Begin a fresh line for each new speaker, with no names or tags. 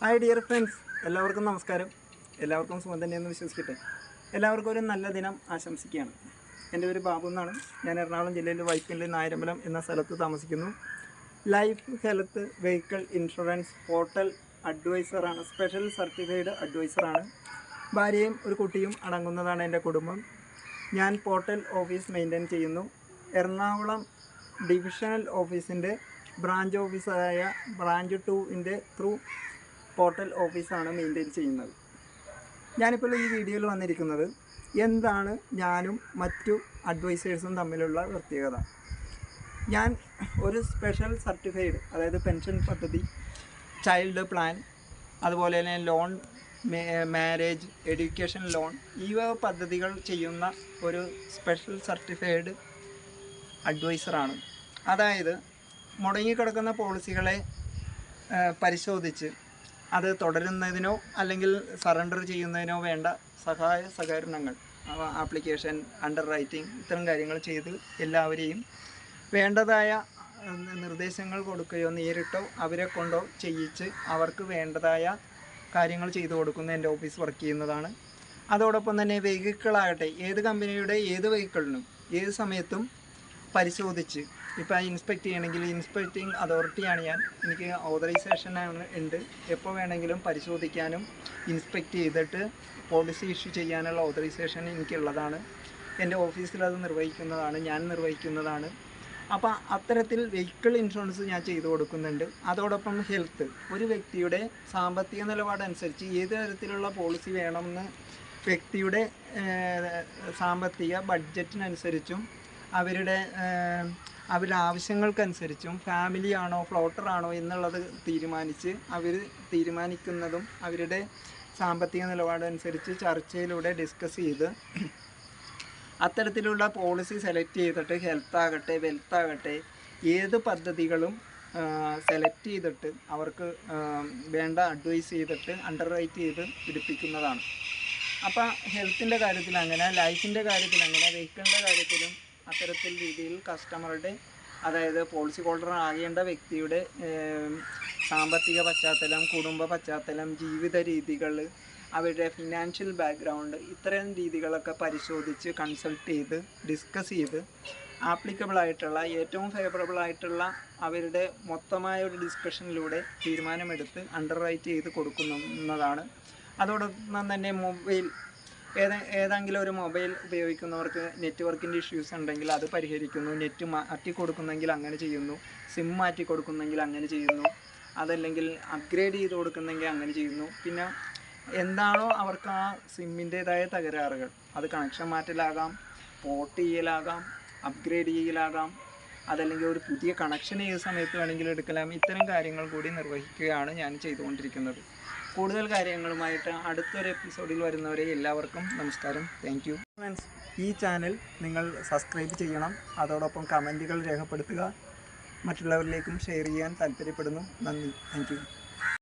Hi dear friends, എല്ലാവർക്കും നമസ്കാരം. എല്ലാവർക്കും സുഖം തന്നെയെന്ന് വിശ്വസിക്കട്ടെ. എല്ലാവർക്കും ഒരു നല്ല ദിനം ആശംസിക്കുകയാണ്. എൻ്റെ പേര് ബാബു എന്നാണ്. ഞാൻ എറണാകുളം ജില്ലയിൽ വൈപ്പിനിൽ നായരമ്പലം എന്ന സ്ഥലത്ത് താമസിക്കുന്നു. Life health vehicle insurance portal അഡ്വൈസറാണ്. സ്പെഷ്യൽ സർട്ടിഫൈഡ് അഡ്വൈസറാണ്. ഭാര്യയും ഒരു കുട്ടിയും അടങ്ങുന്നതാണ് എൻ്റെ കുടുംബം. ഞാൻ പോർട്ടൽ ഓഫീസ് മെയിൻറ്റെയിൻ ചെയ്യുന്നു. എറണാകുളം ഡിവിഷണൽ ഓഫീസിൻ്റെ ബ്രാഞ്ച് ഓഫീസായ ബ്രാഞ്ച് 2 ത്രൂ പോർട്ടൽ ഓഫീസാണ് മെയിൻറ്റെയിൻ ചെയ്യുന്നത്. ഞാനിപ്പോൾ ഈ വീഡിയോയിൽ വന്നിരിക്കുന്നത് എന്താണ് ഞാനും മറ്റു അഡ്വൈസേഴ്സും തമ്മിലുള്ള പ്രത്യേകത. ഞാൻ ഒരു സ്പെഷ്യൽ സർട്ടിഫൈഡ്, അതായത് പെൻഷൻ പദ്ധതി, ചൈൽഡ് പ്ലാൻ, അതുപോലെ തന്നെ ലോൺ, മാരേജ്, എഡ്യൂക്കേഷൻ ലോൺ, ഈ പദ്ധതികൾ ചെയ്യുന്ന ഒരു സ്പെഷ്യൽ സർട്ടിഫൈഡ് അഡ്വൈസറാണ്. അതായത് മുടങ്ങിക്കിടക്കുന്ന പോളിസികളെ പരിശോധിച്ച് അത് തുടരുന്നതിനോ അല്ലെങ്കിൽ സറണ്ടർ ചെയ്യുന്നതിനോ വേണ്ട സഹായ സഹകരണങ്ങൾ, ആപ്ലിക്കേഷൻ, അണ്ടർ റൈറ്റിംഗ്, ഇത്തരം കാര്യങ്ങൾ ചെയ്ത് എല്ലാവരെയും വേണ്ടതായ നിർദ്ദേശങ്ങൾ കൊടുക്കുകയോ നേരിട്ടോ അവരെ കൊണ്ടോ ചെയ്യിച്ച് അവർക്ക് വേണ്ടതായ കാര്യങ്ങൾ ചെയ്തു കൊടുക്കുന്ന എൻ്റെ ഓഫീസ് വർക്ക് ചെയ്യുന്നതാണ്. അതോടൊപ്പം തന്നെ വെഹിക്കിളാകട്ടെ, ഏത് കമ്പനിയുടെ ഏത് വെഹിക്കിളിനും ഏത് സമയത്തും പരിശോധിച്ച്, ഇപ്പോൾ ഇൻസ്പെക്ട് ചെയ്യണമെങ്കിൽ ഇൻസ്പെക്ടിങ് അതോറിറ്റിയാണ് ഞാൻ. എനിക്ക് ഓതറൈസേഷൻ ഉണ്ട്. എപ്പോൾ വേണമെങ്കിലും പരിശോധിക്കാനും ഇൻസ്പെക്ട് ചെയ്തിട്ട് പോളിസി ഇഷ്യൂ ചെയ്യാനുള്ള ഓതറൈസേഷൻ എനിക്കുള്ളതാണ്. എൻ്റെ ഓഫീസിൽ അത് നിർവഹിക്കുന്നതാണ്, ഞാൻ നിർവഹിക്കുന്നതാണ്. അപ്പോൾ അത്തരത്തിൽ വെഹിക്കിൾ ഇൻഷുറൻസ് ഞാൻ ചെയ്തു കൊടുക്കുന്നുണ്ട്. അതോടൊപ്പം ഹെൽത്ത്, ഒരു വ്യക്തിയുടെ സാമ്പത്തിക നിലപാടനുസരിച്ച് ഏത് തരത്തിലുള്ള പോളിസി വേണമെന്ന് വ്യക്തിയുടെ സാമ്പത്തിക ബഡ്ജറ്റിനനുസരിച്ചും അവരുടെ ആവശ്യങ്ങൾക്കനുസരിച്ചും ഫാമിലി ആണോ ഫ്ലോട്ടർ ആണോ എന്നുള്ളത് അവർ തീരുമാനിക്കുന്നതും അവരുടെ സാമ്പത്തിക നിലപാടനുസരിച്ച് ചർച്ചയിലൂടെ ഡിസ്കസ് ചെയ്ത് അത്തരത്തിലുള്ള പോളിസി സെലക്ട് ചെയ്തിട്ട് ഹെൽത്ത് ആകട്ടെ വെൽത്ത് ആകട്ടെ ഏത് പദ്ധതികളും സെലക്ട് ചെയ്തിട്ട് അവർക്ക് വേണ്ട അഡ്വൈസ് ചെയ്തിട്ട് അണ്ടർ റൈറ്റ് ചെയ്ത് പിടിപ്പിക്കുന്നതാണ്. അപ്പോൾ ഹെൽത്തിൻ്റെ കാര്യത്തിൽ അങ്ങനെ, ലൈഫിൻ്റെ കാര്യത്തിൽ അങ്ങനെ, വെഹിക്കിളിൻ്റെ കാര്യത്തിലും അത്തരത്തിൽ രീതിയിൽ കസ്റ്റമറുടെ, അതായത് പോളിസി ഹോൾഡർ ആകേണ്ട വ്യക്തിയുടെ സാമ്പത്തിക പശ്ചാത്തലം, കുടുംബ പശ്ചാത്തലം, ജീവിത രീതികൾ, അവരുടെ ഫിനാൻഷ്യൽ ബാക്ക്ഗ്രൗണ്ട്, ഇത്തരം രീതികളൊക്കെ പരിശോധിച്ച് കൺസൾട്ട് ചെയ്ത് ഡിസ്കസ് ചെയ്ത് ആപ്ലിക്കബിളായിട്ടുള്ള ഏറ്റവും ഫേവറബിളായിട്ടുള്ള അവരുടെ മൊത്തമായ ഒരു ഡിസ്കഷനിലൂടെ തീരുമാനമെടുത്ത് അണ്ടർ റൈറ്റ് ചെയ്ത് കൊടുക്കുന്നതാണ്. അതോടൊപ്പം തന്നെ ഏതെങ്കിലും ഒരു മൊബൈൽ ഉപയോഗിക്കുന്നവർക്ക് നെറ്റ്വർക്കിൻ്റെ ഇഷ്യൂസ് ഉണ്ടെങ്കിൽ അത് പരിഹരിക്കുന്നു. നെറ്റ് മാറ്റി കൊടുക്കുന്നെങ്കിൽ അങ്ങനെ ചെയ്യുന്നു. സിം മാറ്റി കൊടുക്കുന്നെങ്കിൽ അങ്ങനെ ചെയ്യുന്നു. അതല്ലെങ്കിൽ അപ്ഗ്രേഡ് ചെയ്ത് കൊടുക്കുന്നെങ്കിൽ അങ്ങനെ ചെയ്യുന്നു. പിന്നെ എന്താണോ അവർക്ക് ആ സിമ്മിൻ്റേതായ തകരാറുകൾ, അത് കണക്ഷൻ മാറ്റലാകാം, പോർട്ട് ചെയ്യലാകാം, അപ്ഗ്രേഡ് ചെയ്യലാകാം, അതല്ലെങ്കിൽ ഒരു പുതിയ കണക്ഷൻ ഏത് സമയത്ത് വേണമെങ്കിലും എടുക്കലാം. ഇത്തരം കാര്യങ്ങൾ കൂടി നിർവഹിക്കുകയാണ് ഞാൻ ചെയ്തുകൊണ്ടിരിക്കുന്നത്. കൂടുതൽ കാര്യങ്ങളുമായിട്ട് അടുത്തൊരു എപ്പിസോഡിൽ വരുന്നവരെ എല്ലാവർക്കും നമസ്കാരം. Thank you friends. ഈ ചാനൽ നിങ്ങൾ സബ്സ്ക്രൈബ് ചെയ്യണം. അതോടൊപ്പം കമൻറ്റുകൾ രേഖപ്പെടുത്തുക. മറ്റുള്ളവരിലേക്കും ഷെയർ ചെയ്യാൻ താല്പര്യപ്പെടുന്നു. നന്ദി. Thank you.